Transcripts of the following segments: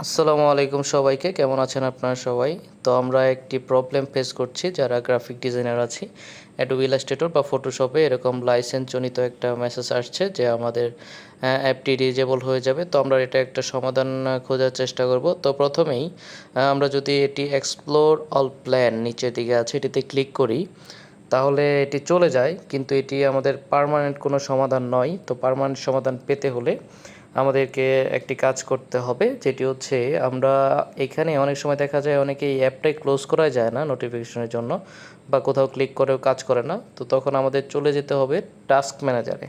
আসসালামু আলাইকুম সবাইকে, কেমন আছেন আপনারা সবাই? তো আমরা একটি প্রবলেম ফেস করছি যারা গ্রাফিক ডিজাইনার আছি। অ্যাডোবি ইলাস্ট্রেটর বা ফটোশপে এরকম লাইসেন্সজনিত একটা মেসেজ আসছে যে আমাদের অ্যাপটি ডিজেবল হয়ে যাবে। তো আমরা এটা একটা সমাধান খোঁজার চেষ্টা করব। তো প্রথমেই আমরা যদি এটি এক্সপ্লোর অল প্ল্যান নিচের দিকে আছে এটিতে ক্লিক করি, তাহলে এটি চলে যায়, কিন্তু এটি আমাদের পার্মানেন্ট কোনো সমাধান নয়। তো পার্মানেন্ট সমাধান পেতে হলে আমাদেরকে একটি কাজ করতে হবে, যেটি হচ্ছে আমরা এখানে অনেক সময় দেখা যায় অনেকে এই অ্যাপটাই ক্লোজ করা যায় না নোটিফিকেশনের জন্য, বা কোথাও ক্লিক করেও কাজ করে না। তো তখন আমাদের চলে যেতে হবে টাস্ক ম্যানেজারে।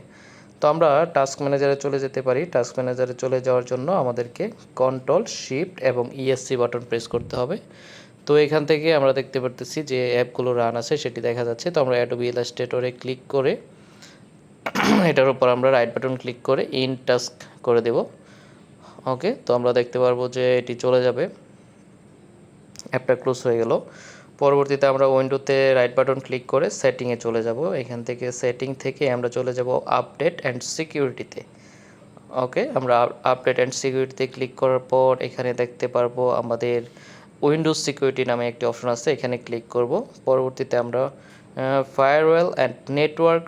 তো আমরা টাস্ক ম্যানেজারে চলে যেতে পারি। টাস্ক ম্যানেজারে চলে যাওয়ার জন্য আমাদেরকে কন্ট্রোল শিফট এবং ইএসসি বাটন প্রেস করতে হবে। তো এখান থেকে আমরা দেখতে পারতেছি যে অ্যাপগুলো রান আছে সেটি দেখা যাচ্ছে। তো আমরা অ্যাডোবি ইলাস্ট্রেটরে ক্লিক করে এটার উপর আমরা রাইট বাটন ক্লিক করে ইন টাস্ক করে দেব। ওকে, তো আমরা দেখতে পারবো যে এটি চলে যাবে, অ্যাপটা ক্লোজ হয়ে গেল। পরবর্তীতে আমরা উইন্ডোতে রাইট বাটন ক্লিক করে সেটিংয়ে চলে যাব। এখান থেকে সেটিং থেকে আমরা চলে যাব আপডেট অ্যান্ড সিকিউরিটিতে। ওকে, আমরা আপডেট অ্যান্ড সিকিউরিটিতে ক্লিক করার পর এখানে দেখতে পারবো আমাদের উইন্ডোজ সিকিউরিটি নামে একটি অপশন আছে, এখানে ক্লিক করব। পরবর্তীতে আমরা ফায়ারওয়েল অ্যান্ড নেটওয়ার্ক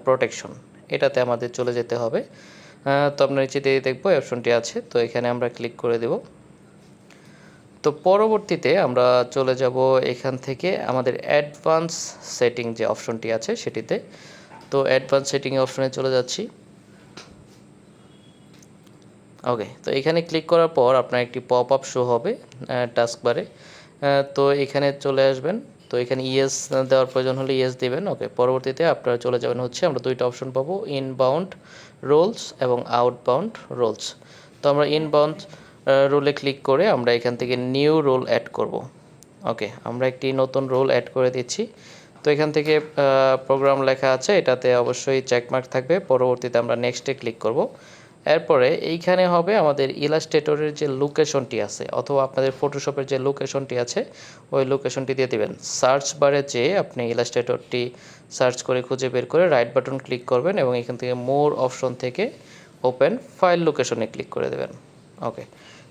প্রোটেকশন এটাতে আমাদের চলে যেতে হবে। তো আমরা নিচে দিয়ে দেখবো এই অপশনটি আছে, তো এখানে আমরা ক্লিক করে দেব। তো পরবর্তীতে আমরা চলে যাব এখান থেকে আমাদের অ্যাডভান্স সেটিং যে অপশনটি আছে সেটিতে। তো অ্যাডভান্স সেটিং অপশনে চলে যাচ্ছি। ওকে, তো এখানে ক্লিক করার পর আপনার একটি পপ আপ শো হবে টাস্ক বারে। তো এখানে চলে আসবেন। তো এখানে ইয়েস দেওয়ার প্রয়োজন হলে ইয়েস দিবেন। ওকে, পরবর্তীতে আপনারা চলে যাবেন হচ্ছে আমরা দুইটা অপশন পাবো, ইনবাউন্ড রোলস এবং আউটবাউন্ড রোলস। তো আমরা ইনবাউন্ড রোলে ক্লিক করে আমরা এখান থেকে নিউ রোল অ্যাড করব। ওকে, আমরা একটি নতুন রোল অ্যাড করে দিচ্ছি। তো এখান থেকে প্রোগ্রাম লেখা আছে, এটাতে অবশ্যই চেকমার্ক থাকবে। পরবর্তীতে আমরা নেক্সটে ক্লিক করব। এরপরে এইখানে হবে আমাদের ইলাস্ট্রেটরের যে লোকেশনটি আছে, অথবা আপনাদের ফটোশপের যে লোকেশনটি আছে ওই লোকেশনটি দিয়ে দেবেন। সার্চ বারে যেয়ে আপনি ইলাস্ট্রেটরটি সার্চ করে খুঁজে বের করে রাইট বাটন ক্লিক করবেন এবং এখান থেকে মোর অপশন থেকে ওপেন ফাইল লোকেশনে ক্লিক করে দেবেন। ওকে,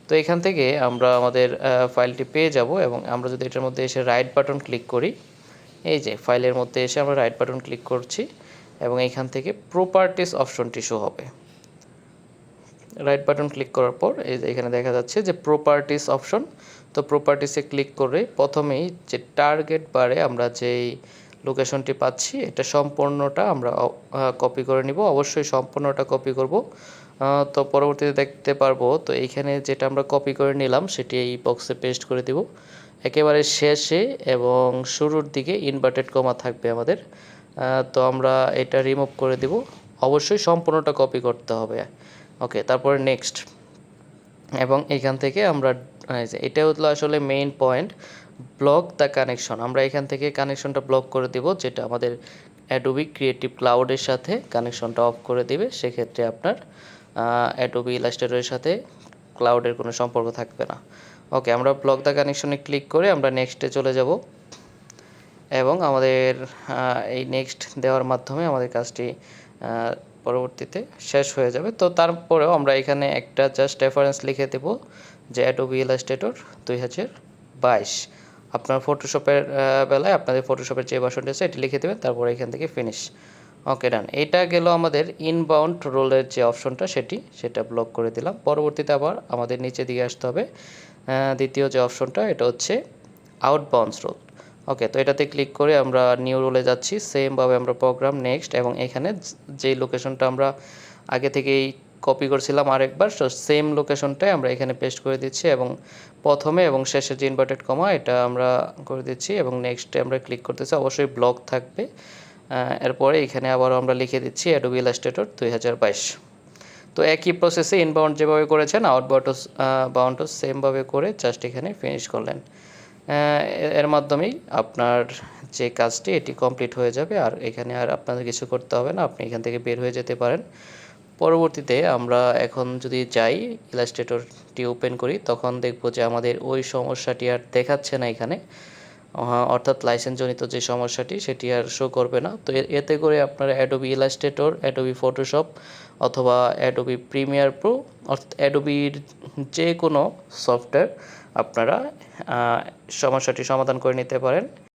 তো এখান থেকে আমরা আমাদের ফাইলটি পেয়ে যাব এবং আমরা যদি এটার মধ্যে এসে রাইট বাটন ক্লিক করি, এই যে ফাইলের মধ্যে এসে আমরা রাইট বাটন ক্লিক করছি এবং এখান থেকে প্রপার্টিস অপশনটি শো হবে। রাইট বাটন ক্লিক করার পর এই যে এখানে দেখা যাচ্ছে যে প্রপার্টিস অপশন। তো প্রপার্টিসে ক্লিক করে প্রথমেই যে টার্গেট বারে আমরা যেই লোকেশনটি পাচ্ছি এটা সম্পূর্ণটা আমরা কপি করে নিব। অবশ্যই সম্পূর্ণটা কপি করব। তো পরবর্তীতে দেখতে পারবো, তো এইখানে যেটা আমরা কপি করে নিলাম সেটি এই বক্সে পেস্ট করে দিব। একেবারে শেষে এবং শুরুর দিকে ইনভার্টেড কমা থাকবে আমাদের। তো আমরা এটা রিমুভ করে দিব। অবশ্যই সম্পূর্ণটা কপি করতে হবে। ওকে, তারপরে নেক্সট, এবং এখান থেকে আমরা এটা হলো আসলে main point, block the connection. আমরা এখান থেকে কানেকশনটা ব্লক করে দিব, যেটা আমাদের অ্যাডোবি ক্রিয়েটিভ ক্লাউডের সাথে কানেকশনটা অফ করে দিবে। সেক্ষেত্রে আপনার অ্যাডোবি ইলাস্ট্রেটরের সাথে ক্লাউডের কোনো সম্পর্ক থাকবে না। ওকে, আমরা ব্লক দ্য কানেকশনে ক্লিক করে আমরা নেক্সটে চলে যাব এবং আমাদের এই নেক্সট দেওয়ার মাধ্যমে আমাদের কাজটি পরবর্তীতে শেষ হয়ে যাবে। তো তারপরেও আমরা এখানে একটা জাস্ট রেফারেন্স লিখে দেব যে অ্যাডোবি ইলাস্ট্রেটর 2022। আপনার ফটোশপের বেলায় আপনাদের ফটোশপের যে ভার্সনটি আছে এটি লিখে দেবেন, তারপরে এখান থেকে ফিনিশ। ওকে, ডান। এটা গেল আমাদের ইনবাউন্ড রোলের যে অপশনটা সেটা ব্লক করে দিলাম। পরবর্তীতে আবার আমাদের নিচে দিকে আসতে হবে। দ্বিতীয় যে অপশনটা এটা হচ্ছে আউটবাউন্ডস রোল। ওকে, তো এটাতে ক্লিক করে আমরা নিউ রোলে যাচ্ছি। সেমভাবে আমরা প্রোগ্রাম নেক্সট এবং এখানে যেই লোকেশনটা আমরা আগে থেকেই কপি করছিলাম আরেকবার, সো সেম লোকেশনটাই আমরা এখানে পেস্ট করে দিচ্ছি এবং প্রথমে এবং শেষে যে ইনভার্টেড কমা এটা আমরা করে দিচ্ছি এবং নেক্সটে আমরা ক্লিক করতেছি। অবশ্যই ব্লক থাকবে। এরপরে এখানে আবারও আমরা লিখে দিচ্ছি অ্যাডোবি ইলাস্ট্রেটর 2022। তো একই প্রসেসে ইনবাউন্ড যেভাবে করেছেন বাউন্ডও সেমভাবে করে জাস্ট এখানে ফিনিশ করলেন। এর মাধ্যমেই আপনার যে কাজটি এটি কমপ্লিট হয়ে যাবে, আর এখানে আর আপনাদের কিছু করতে হবে না, আপনি এখান থেকে বের হয়ে যেতে পারেন। পরবর্তীতে আমরা এখন যদি যাই ইলাস্ট্রেটরটি ওপেন করি, তখন দেখব যে আমাদের ওই সমস্যাটি আর দেখাচ্ছে না এখানে, অর্থাৎ লাইসেন্সজনিত যে সমস্যাটি সেটি আর শো করবে না। তো এতে করে আপনারা অ্যাডোবি ইলাস্ট্রেটর, অ্যাডোবি ফটোশপ অথবা অ্যাডোবি প্রিমিয়ার প্রো অর্থাৎ অ্যাডোবির যে কোনো সফটওয়্যার আপনারা সমস্যাটি সমাধান করে নিতে পারেন।